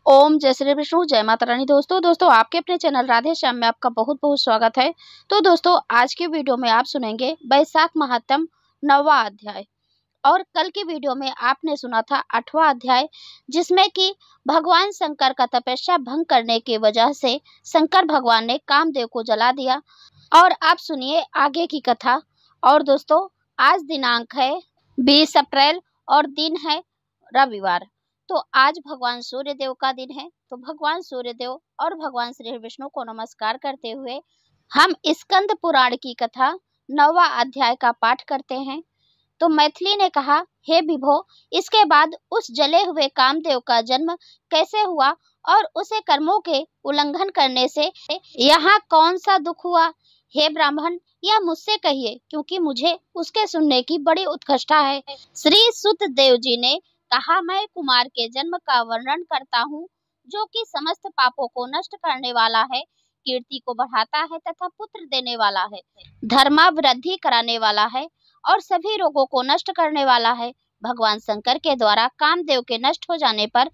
ओम जय श्री विष्णु जय माता रानी। दोस्तों आपके अपने चैनल राधे श्याम में आपका बहुत बहुत स्वागत है। तो दोस्तों आज की वीडियो में आप सुनेंगे वैशाख महात्म 9वां अध्याय। और कल की वीडियो में आपने सुना था 8वां अध्याय, जिसमें कि भगवान शंकर का तपस्या भंग करने की वजह से शंकर भगवान ने कामदेव को जला दिया। और आप सुनिए आगे की कथा। और दोस्तों आज दिनांक है 20 अप्रैल और दिन है रविवार। तो आज भगवान सूर्यदेव का दिन है। तो भगवान सूर्यदेव और भगवान श्री विष्णु को नमस्कार करते हुए हम स्कंद पुराण की कथा 9वां अध्याय का पाठ करते हैं। तो मैथिली ने कहा, हे विभो, इसके बाद उस जले हुए कामदेव का जन्म कैसे हुआ और उसे कर्मों के उल्लंघन करने से यहाँ कौन सा दुख हुआ? हे ब्राह्मण, यह मुझसे कहिए, क्योंकि मुझे उसके सुनने की बड़ी उत्कंठा है। श्री सुत देव जी ने कहा, मैं कुमार के जन्म का वर्णन करता हूँ, जो कि समस्त पापों को नष्ट करने वाला है, कीर्ति को बढ़ाता है तथा पुत्र देने वाला है, धर्मावृद्धि कराने वाला है और सभी रोगों को नष्ट करने वाला है। भगवान शंकर के द्वारा कामदेव के नष्ट हो जाने पर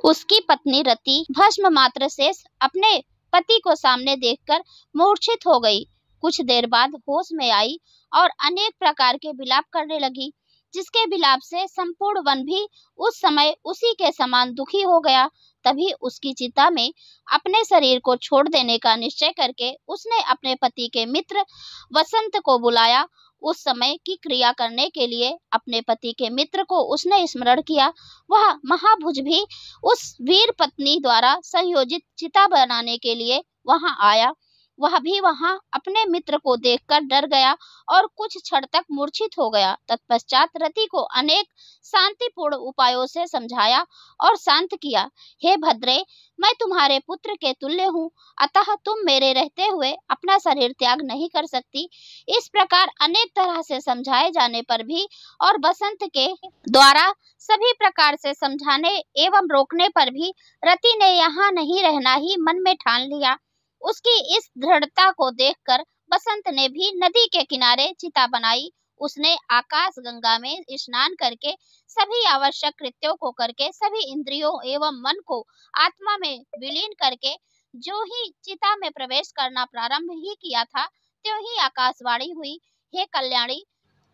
उसकी पत्नी रति भस्म मात्र शेष अपने पति को सामने देखकर मूर्छित हो गई। कुछ देर बाद होश में आई और अनेक प्रकार के विलाप करने लगी, जिसके विलाप से संपूर्ण वन भी उस समय उसी के समान दुखी हो गया। तभी उसकी चिता में अपने शरीर को छोड़ देने का निश्चय करके उसने अपने पति के मित्र वसंत को बुलाया। उस समय की क्रिया करने के लिए अपने पति के मित्र को उसने स्मरण किया। वह महाभुज भी उस वीर पत्नी द्वारा संयोजित चिता बनाने के लिए वहां आया। वह भी वहां अपने मित्र को देखकर डर गया और कुछ क्षण तक मूर्छित हो गया। तत्पश्चात रति को अनेक शांतिपूर्ण उपायों से समझाया और शांत किया। हे भद्रे, मैं तुम्हारे पुत्र के तुल्य हूँ, अतः तुम मेरे रहते हुए अपना शरीर त्याग नहीं कर सकती। इस प्रकार अनेक तरह से समझाए जाने पर भी और बसंत के द्वारा सभी प्रकार से समझाने एवं रोकने पर भी रति ने यहाँ नहीं रहना ही मन में ठान लिया। उसकी इस दृढ़ता को देखकर बसंत ने भी नदी के किनारे चिता बनाई। उसने आकाश गंगा में स्नान करके सभी आवश्यक कृत्यों को करके सभी इंद्रियों एवं मन को आत्मा में विलीन करके जो ही चिता में प्रवेश करना प्रारंभ ही किया था, त्यों ही आकाशवाणी हुई, हे कल्याणी,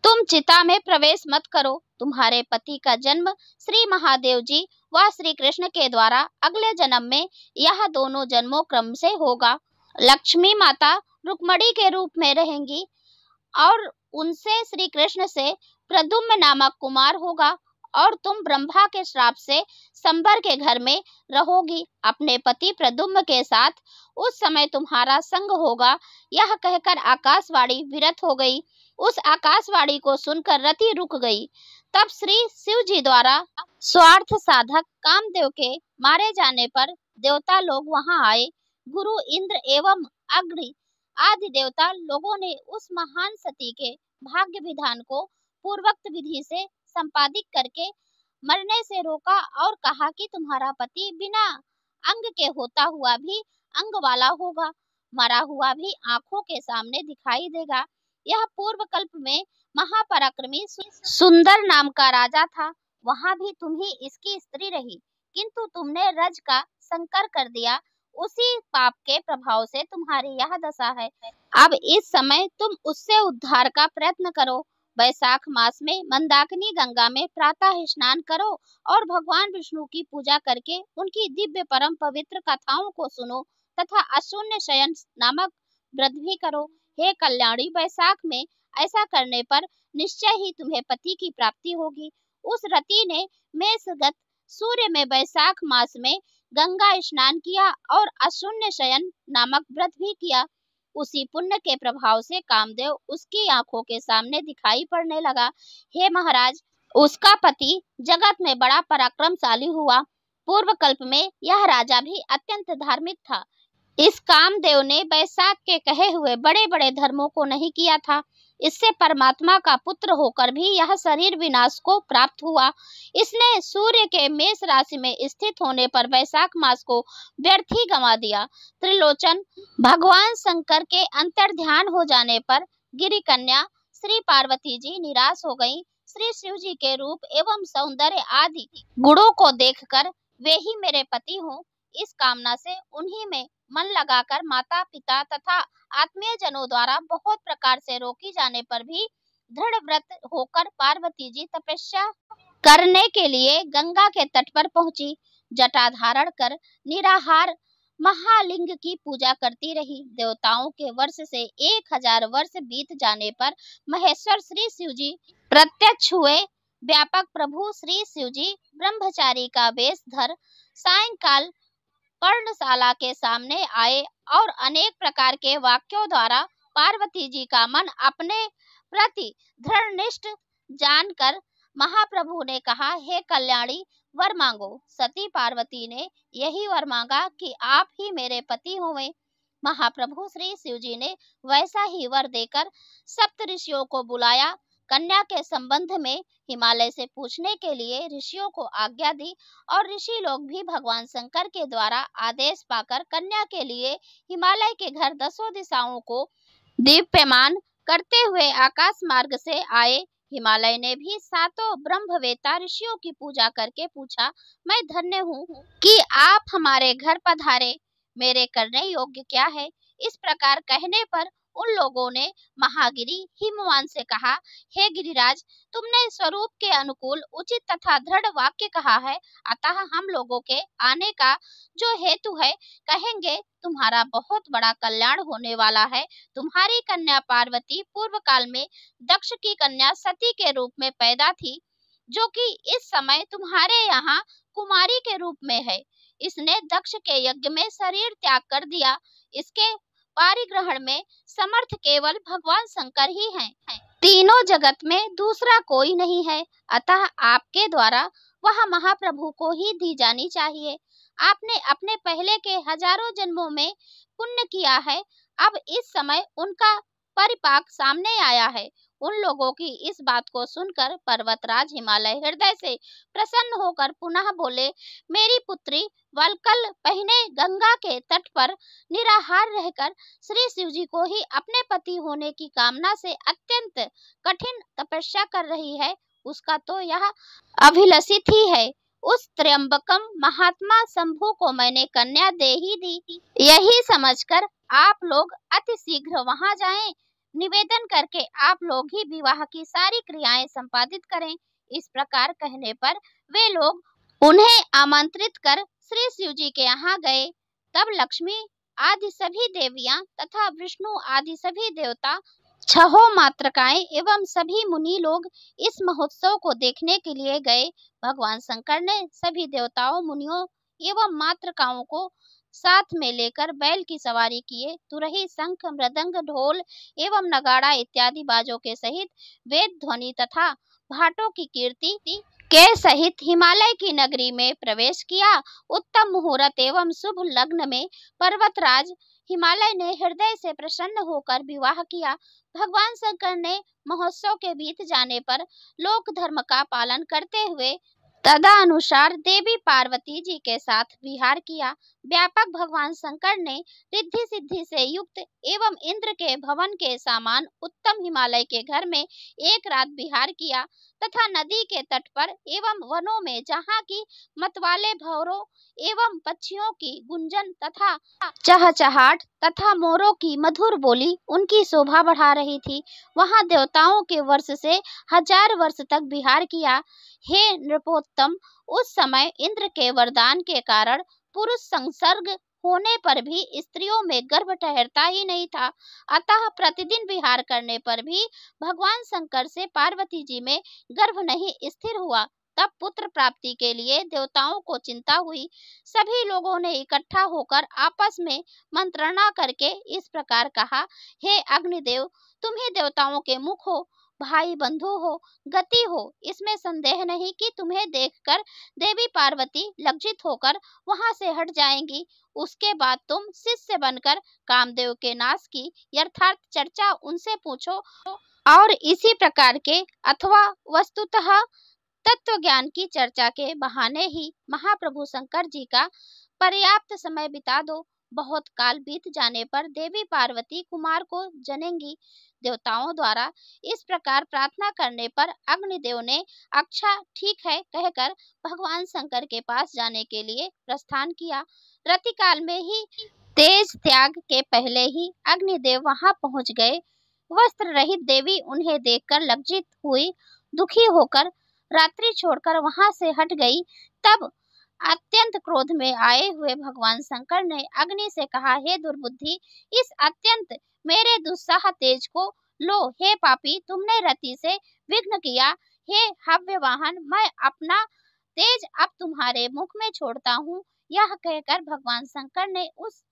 तुम चिता में प्रवेश मत करो। तुम्हारे पति का जन्म श्री महादेव जी व श्री कृष्ण के द्वारा अगले जन्म में यह दोनों जन्मों क्रम से होगा। लक्ष्मी माता रुक्मणी के रूप में रहेंगी और उनसे श्री कृष्ण से प्रद्युम्न नामक कुमार होगा और तुम ब्रह्मा के श्राप से संबर के घर में रहोगी। अपने पति प्रद्युम्न के साथ उस समय तुम्हारा संग होगा। यह कहकर आकाशवाणी विरत हो गई। उस आकाशवाणी को सुनकर रति रुक गई। तब श्री शिव जी द्वारा स्वार्थ साधक कामदेव के मारे जाने पर देवता लोग वहां आए। गुरु इंद्र एवं अग्नि आदि देवता लोगों ने उस महान सती के भाग्य विधान को पूर्वोक्त विधि से संपादित करके मरने से रोका और कहा कि तुम्हारा पति बिना अंग के होता हुआ भी अंग वाला होगा, मरा हुआ भी आंखों के सामने दिखाई देगा। यह पूर्व कल्प में महापराक्रमी सुंदर नाम का राजा था। वहां भी तुम ही इसकी स्त्री रही, किंतु तुमने रज का संकर कर दिया। उसी पाप के प्रभाव से तुम्हारी यह दशा है। अब इस समय तुम उससे उद्धार का प्रयत्न करो। वैशाख मास में मंदाकिनी गंगा में प्रातः स्नान करो और भगवान विष्णु की पूजा करके उनकी दिव्य परम पवित्र कथाओं को सुनो तथा अशून्य शयन नामक व्रत भी करो। हे कल्याणी, वैशाख में ऐसा करने पर निश्चय ही तुम्हें पति की प्राप्ति होगी। उस रति ने मेषगत सूर्य में वैशाख मास में गंगा स्नान किया और अशून्य शयन नामक व्रत भी किया। उसी पुण्य के प्रभाव से कामदेव उसकी आंखों के सामने दिखाई पड़ने लगा। हे महाराज, उसका पति जगत में बड़ा पराक्रमशाली हुआ। पूर्व कल्प में यह राजा भी अत्यंत धार्मिक था। इस कामदेव ने वैशाख के कहे हुए बड़े बड़े धर्मों को नहीं किया था। इससे परमात्मा का पुत्र होकर भी यह शरीर विनाश को प्राप्त हुआ। इसने सूर्य के मेष राशि में स्थित होने पर वैशाख मास को व्यर्थ ही गंवा दिया। त्रिलोचन भगवान शंकर के अंतर ध्यान हो जाने पर गिरि कन्या श्री पार्वती जी निराश हो गयी। श्री शिव जी के रूप एवं सौंदर्य आदि गुणों को देखकर वे ही मेरे पति हों, इस कामना से उन्हीं में मन लगाकर माता पिता तथा आत्मीय जनों द्वारा बहुत प्रकार से रोकी जाने पर भी दृढ़ व्रत होकर पार्वती जी तपस्या करने के लिए गंगा के तट पर पहुंची। जटा धारण कर निराहार महालिंग की पूजा करती रही। देवताओं के वर्ष से 1000 वर्ष बीत जाने पर महेश्वर श्री शिव जी प्रत्यक्ष हुए। व्यापक प्रभु श्री शिव जी ब्रह्मचारी का वेश धर सायंकाल पर्णशाला के सामने आए और अनेक प्रकार के वाक्यों द्वारा पार्वती जी का मन अपने प्रति दृढ़निष्ठ जानकर महाप्रभु ने कहा, हे कल्याणी, वर मांगो। सती पार्वती ने यही वर मांगा कि आप ही मेरे पति होवें। महाप्रभु श्री शिव जी ने वैसा ही वर देकर सप्त ऋषियों को बुलाया। कन्या के संबंध में हिमालय से पूछने के लिए ऋषियों को आज्ञा दी और ऋषि लोग भी भगवान शंकर के द्वारा आदेश पाकर कन्या के लिए हिमालय के घर 10 दिशाओं को दीप्यमान करते हुए आकाश मार्ग से आए। हिमालय ने भी 7 ब्रह्मवेता ऋषियों की पूजा करके पूछा, मैं धन्य हूँ कि आप हमारे घर पधारे, मेरे करने योग्य क्या है। इस प्रकार कहने पर उन लोगों ने महागिरी हिमवान से कहा, हे गिरिराज, तुमने स्वरूप के अनुकूल उचित तथा दृढ़ वाक्य कहा है, अतः हम लोगों के आने का जो हेतु है कहेंगे। तुम्हारा बहुत बड़ा कल्याण होने वाला है। तुम्हारी कन्या पार्वती पूर्व काल में दक्ष की कन्या सती के रूप में पैदा थी, जो कि इस समय तुम्हारे यहाँ कुमारी के रूप में है। इसने दक्ष के यज्ञ में शरीर त्याग कर दिया। इसके पारिग्रहण में समर्थ केवल भगवान शंकर ही हैं। तीनों जगत में दूसरा कोई नहीं है, अतः आपके द्वारा वह महाप्रभु को ही दी जानी चाहिए। आपने अपने पहले के हजारों जन्मों में पुण्य किया है, अब इस समय उनका परिपाक सामने आया है। उन लोगों की इस बात को सुनकर पर्वतराज हिमालय हृदय से प्रसन्न होकर पुनः बोले, मेरी पुत्री वल्कल पहने गंगा के तट पर निराहार रहकर श्री शिव जी को ही अपने पति होने की कामना से अत्यंत कठिन तपस्या कर रही है, उसका तो यह अभिलषित ही है। उस त्र्यंबकम महात्मा शंभु को मैंने कन्या दे ही दी। यही समझकर आप लोग अति शीघ्र वहां जाएं। निवेदन करके आप लोग ही विवाह की सारी क्रियाएं संपादित करें। इस प्रकार कहने पर वे लोग उन्हें आमंत्रित कर श्री शिव जी के यहाँ गए। तब लक्ष्मी आदि सभी देवियां तथा विष्णु आदि सभी देवता, 6 मातृकाएं एवं सभी मुनि लोग इस महोत्सव को देखने के लिए गए। भगवान शंकर ने सभी देवताओं, मुनियों एवं मातृकाओं को साथ में लेकर बैल की सवारी किए। तुरही, शंख, मृदंग, ढोल एवं नगाड़ा इत्यादि बाजों के सहित वेद ध्वनि तथा भाटों की कीर्ति के सहित हिमालय की नगरी में प्रवेश किया। उत्तम मुहूर्त एवं शुभ लग्न में पर्वतराज हिमालय ने हृदय से प्रसन्न होकर विवाह किया। भगवान शंकर ने महोत्सव के बीत जाने पर लोक धर्म का पालन करते हुए तदनुसार देवी पार्वती जी के साथ विहार किया। व्यापक भगवान शंकर ने रिद्धि सिद्धि से युक्त एवं इंद्र के भवन के समान उत्तम हिमालय के घर में एक रात विहार किया तथा नदी के तट पर एवं वनों में, जहाँ की मतवाले भौरों एवं पक्षियों की गुंजन तथा चहचहाट तथा मोरों की मधुर बोली उनकी शोभा बढ़ा रही थी, वहां देवताओं के वर्ष से 1000 वर्ष तक विहार किया। हे नृपोत्तम, उस समय इंद्र के वरदान के कारण पुरुष संसर्ग होने पर भी स्त्रियों में गर्भ ठहरता ही नहीं था, अतः प्रतिदिन विहार करने पर भी भगवान शंकर से पार्वती जी में गर्भ नहीं स्थिर हुआ। तब पुत्र प्राप्ति के लिए देवताओं को चिंता हुई। सभी लोगों ने इकट्ठा होकर आपस में मंत्रणा करके इस प्रकार कहा, हे अग्निदेव, तुम ही देवताओं के मुख हो, भाई बंधु हो, गति हो। इसमें संदेह नहीं कि तुम्हें देखकर देवी पार्वती लज्जित होकर वहां से हट जाएंगी। उसके बाद तुम शिष्य बनकर कामदेव के नाश की यथार्थ चर्चा उनसे पूछो और इसी प्रकार के अथवा वस्तुतः तत्व ज्ञान की चर्चा के बहाने ही महाप्रभु शंकर जी का पर्याप्त समय बिता दो। बहुत काल बीत जाने पर देवी पार्वती कुमार को जनेंगी। देवताओं द्वारा इस प्रकार प्रार्थना करने पर अग्निदेव ने अच्छा ठीक है कहकर भगवान शंकर के पास जाने के लिए प्रस्थान किया। रतिकाल में ही तेज त्याग के पहले ही अग्निदेव वहां पहुंच गए। वस्त्र रहित देवी उन्हें देखकर लज्जित हुई, दुखी होकर रात्रि छोड़कर वहां से हट गई। तब अत्यंत क्रोध में आए हुए भगवान शंकर ने अग्नि से कहा, हे दुर्बुद्धि, इस अत्यंत मेरे दुस्साह तेज को लो। हे पापी, तुमने रति से विघ्न किया। हे हव्य वाहन, मैं अपना तेज अब तुम्हारे मुख में छोड़ता हूँ। यह कहकर भगवान शंकर ने उस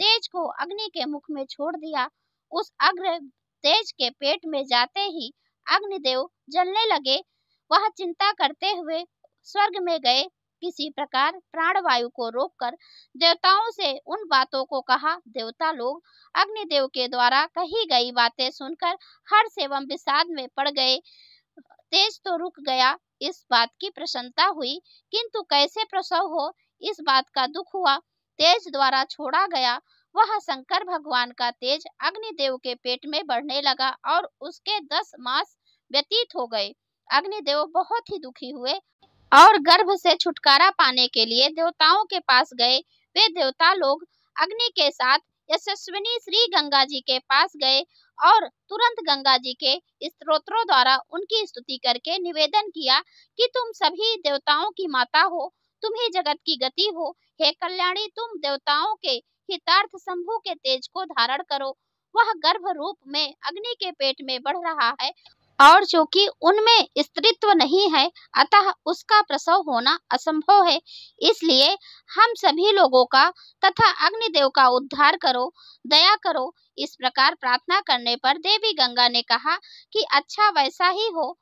तेज को अग्नि के मुख में छोड़ दिया। उस अग्नि तेज के पेट में जाते ही अग्निदेव जलने लगे। वह चिंता करते हुए स्वर्ग में गए। किसी प्रकार प्राणवायु को रोककर देवताओं से उन बातों को कहा। देवता लोग अग्निदेव के द्वारा कही गई बातें सुनकर हर्ष एवं विषाद में पड़ गए। तेज तो रुक गया, इस बात की प्रसन्नता हुई, किंतु कैसे प्रसव हो, इस बात का दुख हुआ। तेज द्वारा छोड़ा गया वह शंकर भगवान का तेज अग्निदेव के पेट में बढ़ने लगा और उसके 10 मास व्यतीत हो गए। अग्निदेव बहुत ही दुखी हुए और गर्भ से छुटकारा पाने के लिए देवताओं के पास गए। वे देवता लोग अग्नि के साथ यशस्विनी श्री गंगा जी के पास गए और तुरंत गंगा जी के स्तोत्रों द्वारा उनकी स्तुति करके निवेदन किया कि तुम सभी देवताओं की माता हो, तुम ही जगत की गति हो। हे कल्याणी, तुम देवताओं के हितार्थ शंभु के तेज को धारण करो। वह गर्भ रूप में अग्नि के पेट में बढ़ रहा है और चूंकि उनमें स्त्रीत्व नहीं है, अतः उसका प्रसव होना असंभव है। इसलिए हम सभी लोगों का तथा अग्निदेव का उद्धार करो, दया करो। इस प्रकार प्रार्थना करने पर देवी गंगा ने कहा कि अच्छा, वैसा ही हो।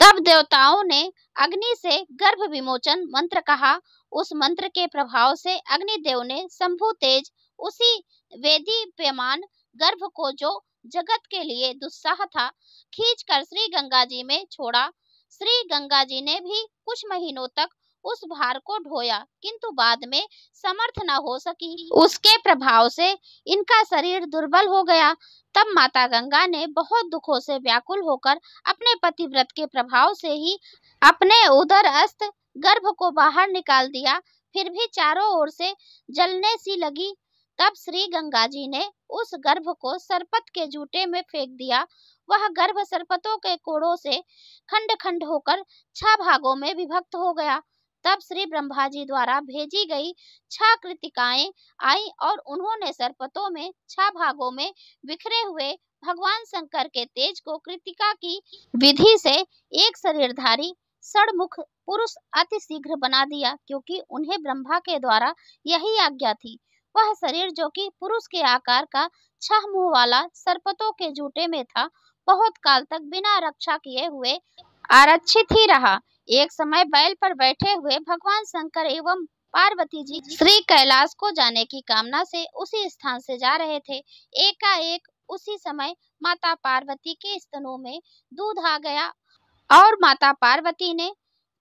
तब देवताओं ने अग्नि से गर्भ विमोचन मंत्र कहा। उस मंत्र के प्रभाव से अग्निदेव ने शंभु तेज, उसी वेदीप्यमान गर्भ को, जो जगत के लिए दुस्साह था, खींचकर श्री गंगा जी में छोड़ा। श्री गंगा जी ने भी कुछ महीनों तक उस भार को ढोया, किंतु बाद में समर्थ न हो सकी। उसके प्रभाव से इनका शरीर दुर्बल हो गया। तब माता गंगा ने बहुत दुखों से व्याकुल होकर अपने पतिव्रत के प्रभाव से ही अपने उदरस्थ गर्भ को बाहर निकाल दिया। फिर भी चारों ओर से जलने सी लगी। तब श्री गंगा जी ने उस गर्भ को सरपत के जूटे में फेंक दिया। वह गर्भ सरपतों के कोड़ों से खंड खंड होकर 6 भागों में विभक्त हो गया। तब श्री ब्रह्मा जी द्वारा भेजी गई 6 कृतिकाएं आई और उन्होंने सरपतों में 6 भागों में बिखरे हुए भगवान शंकर के तेज को कृतिका की विधि से एक शरीरधारी षड़मुख पुरुष अति शीघ्र बना दिया, क्योंकि उन्हें ब्रह्मा के द्वारा यही आज्ञा थी। वह शरीर, जो कि पुरुष के आकार का 6 मुंह वाला सरपतों के जूटे में था, बहुत काल तक बिना रक्षा किए हुए आरक्षित ही रहा। एक समय बैल पर बैठे हुए भगवान शंकर एवं पार्वती जी श्री कैलाश को जाने की कामना से उसी स्थान से जा रहे थे। एकाएक उसी समय माता पार्वती के स्तनों में दूध आ गया और माता पार्वती ने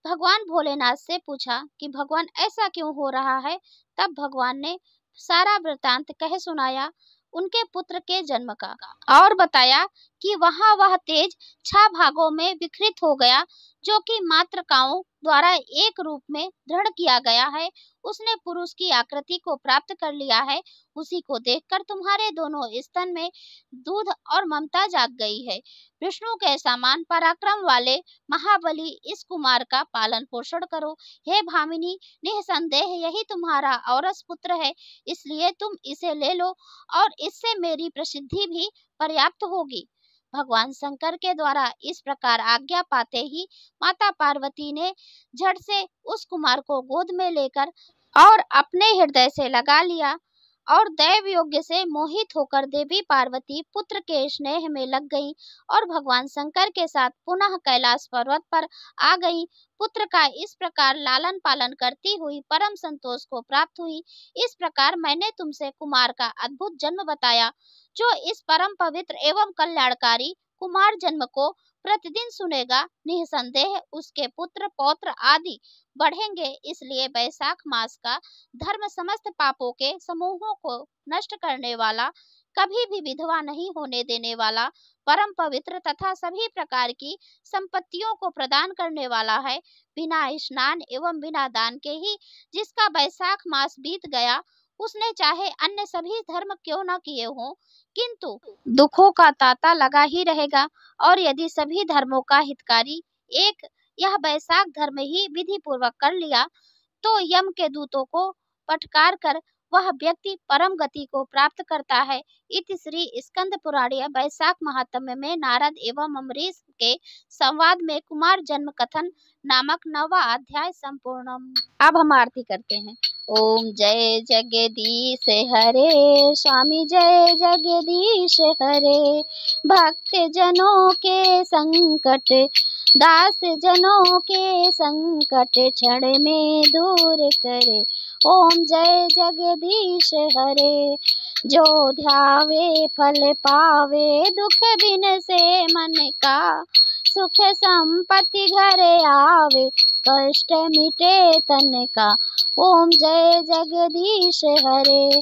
भगवान भोलेनाथ से पूछा कि भगवान, ऐसा क्यों हो रहा है। तब भगवान ने सारा वृतांत कह सुनाया उनके पुत्र के जन्म का और बताया कि वहां वह तेज 6 भागों में विकृत हो गया, जो कि मातृकाओं द्वारा एक रूप में दृढ़ किया गया है। उसने पुरुष की आकृति को प्राप्त कर लिया है। उसी को देखकर तुम्हारे दोनों स्तन में दूध और ममता जाग गई है। विष्णु के समान पराक्रम वाले महाबली इस कुमार का पालन पोषण करो। हे भामिनी, निसंदेह यही तुम्हारा औरस पुत्र है, इसलिए तुम इसे ले लो और इससे मेरी प्रसिद्धि भी पर्याप्त होगी। भगवान शंकर के द्वारा इस प्रकार आज्ञा पाते ही माता पार्वती ने झट से उस कुमार को गोद में लेकर और अपने हृदय से लगा लिया और दैव योग्य से मोहित होकर देवी पार्वती पुत्र के स्नेह में लग गई और भगवान शंकर के साथ पुनः कैलाश पर्वत पर आ गई। पुत्र का इस प्रकार लालन पालन करती हुई परम संतोष को प्राप्त हुई। इस प्रकार मैंने तुमसे कुमार का अद्भुत जन्म बताया, जो इस परम पवित्र एवं कल्याणकारी कुमार जन्म को प्रतिदिन सुनेगा, निसंदेह उसके पुत्र पौत्र आदि बढ़ेंगे। इसलिए वैशाख मास का धर्म समस्त पापों के समूहों को नष्ट करने वाला, कभी भी विधवा नहीं होने देने वाला, परम पवित्र तथा सभी प्रकार की संपत्तियों को प्रदान करने वाला है। बिना स्नान एवं बिना दान के ही जिसका वैशाख मास बीत गया, उसने चाहे अन्य सभी धर्म क्यों न किए हों, किंतु दुखों का तांता लगा ही रहेगा। और यदि सभी धर्मों का हितकारी एक यह वैशाख धर्म ही विधि पूर्वक कर लिया, तो यम के दूतों को फटकार कर वह व्यक्ति परम गति को प्राप्त करता है। इति श्री स्कंद पुराणीय वैशाख महात्म्य में नारद एवं अम्बरीश के संवाद में कुमार जन्म कथन नामक 9वां अध्याय संपूर्णम। अब हम आरती करते हैं। ओम जय जगदीश हरे, स्वामी जय जगदीश हरे। भक्त जनों के संकट, दास जनों के संकट क्षण में दूर करे। ओम जय जगदीश हरे। जो ध्यावे फल पावे, दुख बिन से मन का, सुख संपत्ति घर आवे, कष्ट मिटे तन का। ओम जय जगदीश हरे।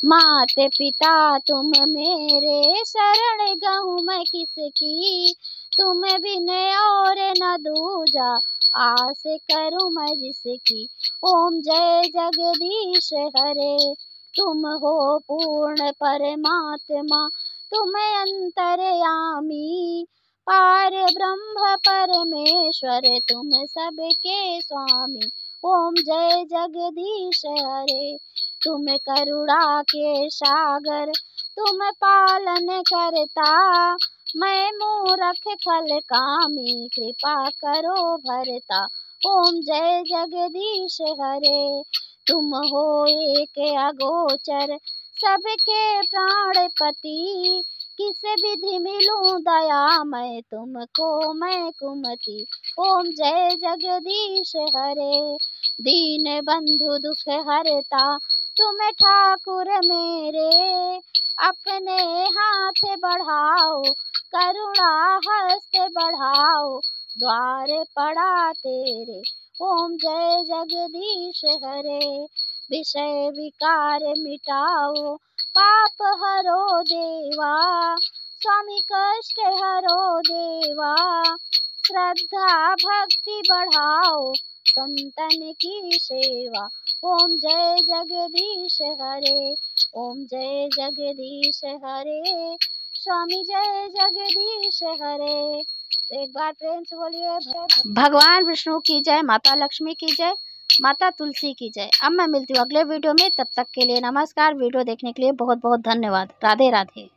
माते पिता तुम मेरे, शरण गहूँ मैं किसकी, तुम बिन और न दूजा, आस करूँ मैं जिसकी। ओम जय जगदीश हरे। तुम हो पूर्ण परमात्मा, तुम अंतर्यामी, पार ब्रह्म परमेश्वर, तुम सबके स्वामी। ओम जय जगदीश हरे। तुम करुणा के सागर, तुम पालन करता, मैं मूरख खल कामी, कृपा करो भरता। ओम जय जगदीश हरे। तुम हो एक अगोचर, सबके प्राणपति, किस विधि मिलूं दया मैं तुमको मैं कुमति। ओम जय जगदीश हरे। दीन बंधु दुख हरता, तुम ठाकुर मेरे, अपने हाथ बढ़ाओ, करुणा हस्त बढ़ाओ, द्वार पड़ा तेरे। ओम जय जगदीश हरे। विषय विकार मिटाओ, पाप हरो देवा, स्वामी कष्ट हरो देवा, श्रद्धा भक्ति बढ़ाओ, संतन की सेवा। ओम जय जगदीश हरे। ओम जय जगदीश हरे, स्वामी जय जगदीश हरे। तो एक बार प्रेम से बोलिए भगवान विष्णु की जय, माता लक्ष्मी की जय, माता तुलसी की जय। अब मैं मिलती हूँ अगले वीडियो में, तब तक के लिए नमस्कार। वीडियो देखने के लिए बहुत बहुत धन्यवाद। राधे राधे।